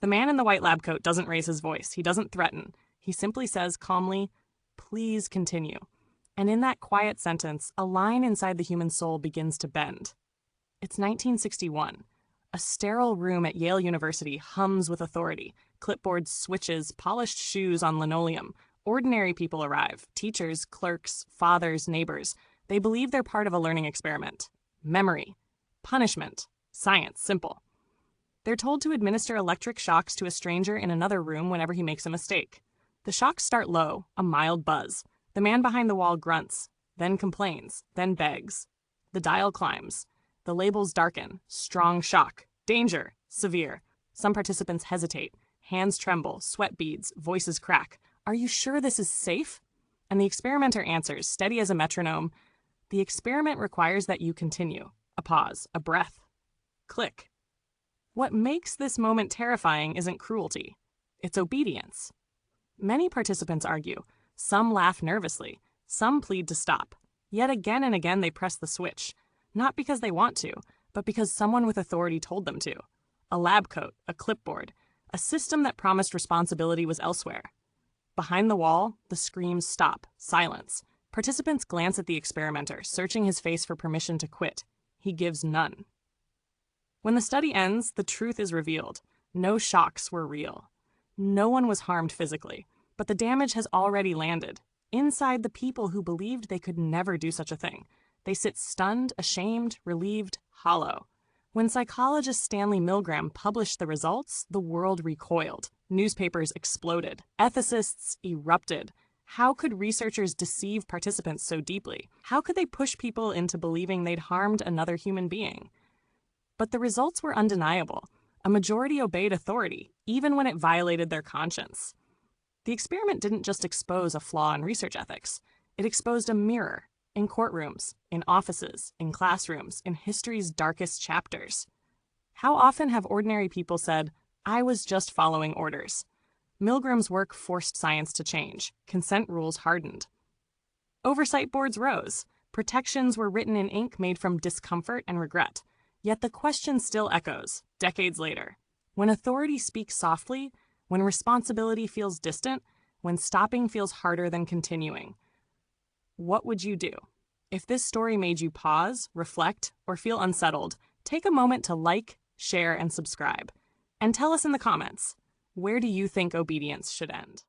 The man in the white lab coat doesn't raise his voice. He doesn't threaten. He simply says calmly, "Please continue." And in that quiet sentence, a line inside the human soul begins to bend. It's 1961. A sterile room at Yale University hums with authority. Clipboards, switches, polished shoes on linoleum. Ordinary people arrive. Teachers, clerks, fathers, neighbors. They believe they're part of a learning experiment. Memory. Punishment. Science. Simple. They're told to administer electric shocks to a stranger in another room whenever he makes a mistake. The shocks start low, a mild buzz. The man behind the wall grunts, then complains, then begs. The dial climbs. The labels darken. Strong shock. Danger. Severe. Some participants hesitate. Hands tremble, sweat beads, voices crack. "Are you sure this is safe?" And the experimenter answers, steady as a metronome, "The experiment requires that you continue." A pause, a breath. Click. What makes this moment terrifying isn't cruelty. It's obedience. Many participants argue. Some laugh nervously. Some plead to stop. Yet again and again they press the switch. Not because they want to, but because someone with authority told them to. A lab coat, a clipboard, a system that promised responsibility was elsewhere. Behind the wall, the screams stop. Silence. Participants glance at the experimenter, searching his face for permission to quit. He gives none. When the study ends, the truth is revealed. No shocks were real. No one was harmed physically, but the damage has already landed. Inside the people who believed they could never do such a thing. They sit stunned, ashamed, relieved, hollow. When psychologist Stanley Milgram published the results, the world recoiled. Newspapers exploded. Ethicists erupted. How could researchers deceive participants so deeply? How could they push people into believing they'd harmed another human being? But the results were undeniable. A majority obeyed authority, even when it violated their conscience. The experiment didn't just expose a flaw in research ethics. It exposed a mirror in courtrooms, in offices, in classrooms, in history's darkest chapters. How often have ordinary people said, "I was just following orders"? Milgram's work forced science to change. Consent rules hardened. Oversight boards rose. Protections were written in ink made from discomfort and regret. Yet the question still echoes, decades later. When authority speaks softly, when responsibility feels distant, when stopping feels harder than continuing, what would you do? If this story made you pause, reflect, or feel unsettled, take a moment to like, share, and subscribe. And tell us in the comments, where do you think obedience should end?